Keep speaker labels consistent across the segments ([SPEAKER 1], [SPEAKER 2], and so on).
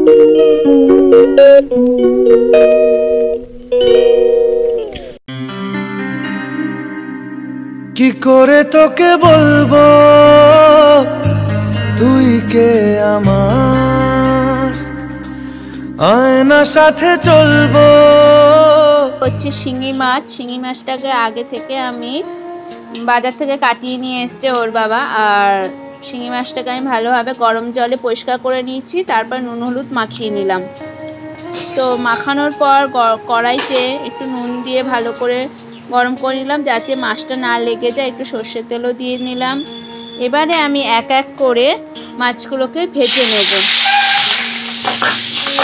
[SPEAKER 1] কি করে তোকে বলবো তুই কে আমার, আয়না সাথে চলবো।
[SPEAKER 2] হচ্ছে শিঙি মাছ। শিঙি মাছটাকে আগে থেকে আমি বাজার থেকে কাটিয়ে নিয়ে এসছে ওর বাবা। আর শিঙি মাছটাকে আমি ভালোভাবে গরম জলে পরিষ্কার করে নিয়েছি, তারপর নুন হলুদ মাখিয়ে নিলাম। তো মাখানোর পর কড়াইতে একটু নুন দিয়ে ভালো করে গরম করে নিলাম যাতে মাছটা না লেগে যায়। একটু সর্ষের তেলও দিয়ে নিলাম। এবারে আমি এক এক করে মাছগুলোকে ভেজে নেব।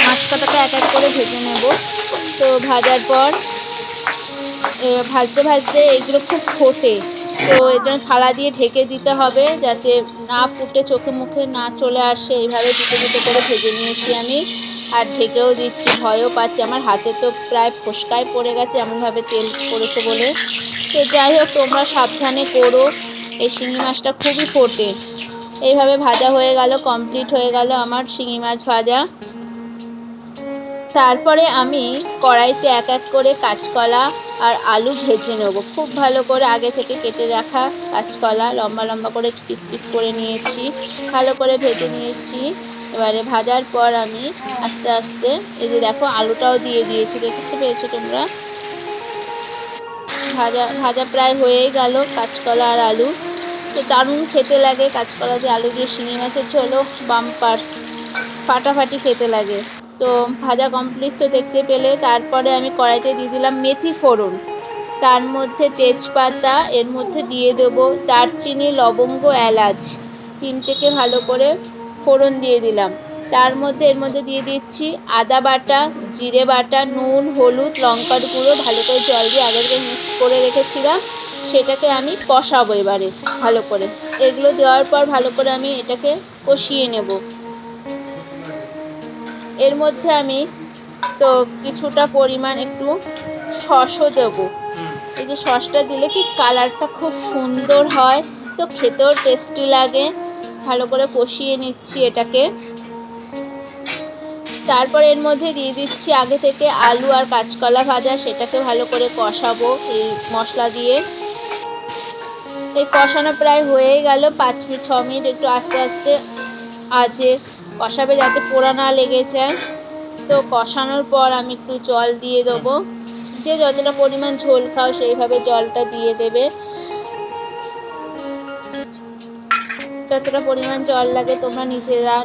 [SPEAKER 2] মাছ কটাকে এক এক করে ভেজে নেব। তো ভাজার পর ভাজতে ভাজতে এগুলো খুব ফোটে, তো এর জন্য থালা দিয়ে ঢেকে দিতে হবে যাতে না ফুটে চোখে মুখে না চলে আসে। এইভাবে দুটো দুটো করে ভেজে নিয়েছি আমি, আর ঢেকেও দিচ্ছি। ভয়ও পাচ্ছি, আমার হাতে তো প্রায় ফোসকায় পড়ে গেছে এমনভাবে তেল পড়েছে বলে। তো যাই হোক, তোমরা সাবধানে করো, এই শিঙি মাছটা খুবই ফোটে। এইভাবে ভাজা হয়ে গেল, কমপ্লিট হয়ে গেল আমার শিঙি মাছ ভাজা। তারপরে আমি কড়াইতে এক এক করে কাঁচকলা আর আলু ভেজে নেব খুব ভালো করে। আগে থেকে কেটে রাখা কাঁচকলা লম্বা লম্বা করে পিস পিস করে নিয়েছি, ভালো করে ভেজে নিয়েছি। এবারে ভাজার পর আমি আস্তে আস্তে এই যে দেখো আলুটাও দিয়ে দিয়েছি, দেখতে পেয়েছো তোমরা। ভাজা প্রায় হয়েই গেল কাঁচকলা আর আলু। তো দারুণ খেতে লাগে কাঁচকলা দিয়ে আলু দিয়ে শিঙি মাছের ঝোলও বাম্পার, ফাটাফাটি খেতে লাগে। তো ভাজা কমপ্লিট তো দেখতে পেলে। তারপরে আমি কড়াইতে দিয়ে দিলাম মেথি ফোড়ন, তার মধ্যে তেজপাতা, এর মধ্যে দিয়ে দেবো দারচিনি, লবঙ্গ, এলাচ, তিনটেকে ভালো করে ফোড়ন দিয়ে দিলাম। তার মধ্যে এর মধ্যে দিয়ে দিচ্ছি আদা বাটা, জিরে বাটা, নুন, হলুদ, লঙ্কার গুঁড়ো, ভালো করে জল দিয়ে আগে থেকে মিক্স করে রেখেছিলাম। সেটাকে আমি কষাবো এবারে ভালো করে। এগুলো দেওয়ার পর ভালো করে আমি এটাকে কষিয়ে নেব। এর মধ্যে আমি তো কিছুটা পরিমাণ একটু সসও দেবো। এই যে সসটা দিলে কি কালারটা খুব সুন্দর হয়, তো খেতেও টেস্টি লাগে। ভালো করে কষিয়ে নিচ্ছি এটাকে। তারপর এর মধ্যে দিয়ে দিচ্ছি আগে থেকে আলু আর কাঁচকলা ভাজা, সেটাকে ভালো করে কষাবো এই মশলা দিয়ে। এই কষানো প্রায় হয়েই গেল, 5-6 মিনিট একটু আস্তে আস্তে আঁচে কষাবে যাতে পোড়া না লেগে যায়। তো কষানোর পর আমি একটু জল দিয়ে দেবো। যে যতটা পরিমাণ ঝোল খাও সেইভাবে জলটা দিয়ে দেবে, যতটা পরিমাণ জল লাগে তোমরা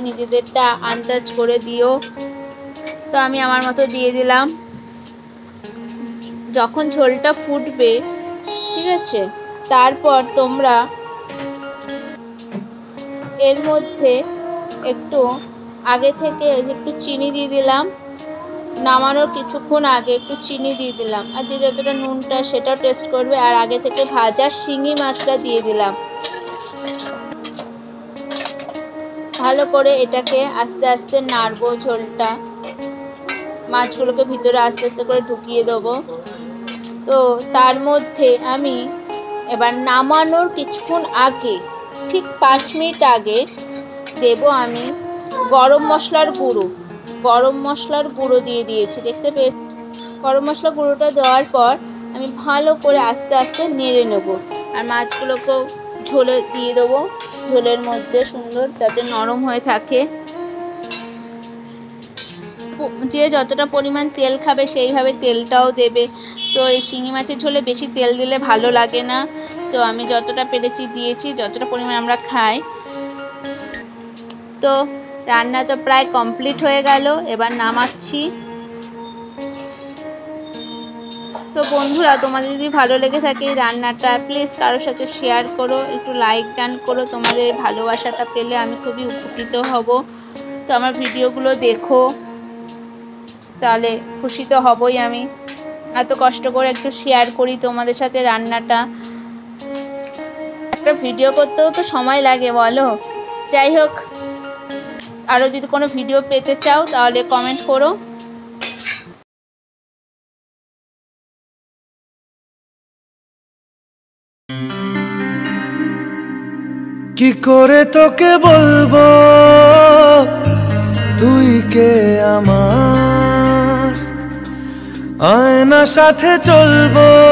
[SPEAKER 2] নিজেদেরটা আন্দাজ করে দিও। তো আমি আমার মতো দিয়ে দিলাম। যখন ঝোলটা ফুটবে, ঠিক আছে, তারপর তোমরা এর মধ্যে একটু আগে থেকে একটু চিনি দিয়ে দিলাম, নামানোর কিছুক্ষণ আগে একটু চিনি দিয়ে দিলাম। আর যে যতটা নুনটা সেটাও টেস্ট করবে। আর আগে থেকে ভাজা শিঙি মাছটা দিয়ে দিলাম। ভালো করে এটাকে আস্তে আস্তে নাড়বো। ঝোলটা মাছগুলোকে ভিতরে আস্তে আস্তে করে ঢুকিয়ে দেবো। তো তার মধ্যে আমি এবার নামানোর কিছুক্ষণ আগে, ঠিক 5 মিনিট আগে দেব আমি গরম মশলার গুঁড়ো। গরম মশলার গুঁড়ো দিয়ে দিয়েছি, দেখতে পেয়েছি। গরম মশলা গুঁড়োটা দেওয়ার পর আমি ভালো করে আস্তে আস্তে নেড়ে নেব। আর মাছগুলোকেও ঝোলে দিয়ে দেবো, ঝোলের মধ্যে সুন্দর যাতে নরম হয়ে থাকে। যে যতটা পরিমাণ তেল খাবে সেইভাবে তেলটাও দেবে। তো এই শিঙি মাছের ঝোলে বেশি তেল দিলে ভালো লাগে না। তো আমি যতটা পেরেছি দিয়েছি, যতটা পরিমাণ আমরা খাই। তো রান্না তো প্রায় কমপ্লিট হয়ে গেল, এবার নামাচ্ছি। তো বন্ধুরা, তোমাদের যদি ভালো লেগে থাকে এই রান্নাটা, প্লিজ কারোর সাথে শেয়ার করো, একটু লাইক ডান করো। তোমাদের ভালোবাসাটা পেলে আমি খুবই উপকৃত হব। তো আমার ভিডিওগুলো দেখো, তাহলে খুশি তো হবই। আমি এত কষ্ট করে একটু শেয়ার করি তোমাদের সাথে রান্নাটা। একটা ভিডিও করতেও তো সময় লাগে বলো। যাই হোক, আরও যদি কোনো ভিডিও পেতে চাও তাহলে কমেন্ট করো।
[SPEAKER 1] কি করে তোকে বলবো তুই কে আমার, আয়না সাথে চলবো।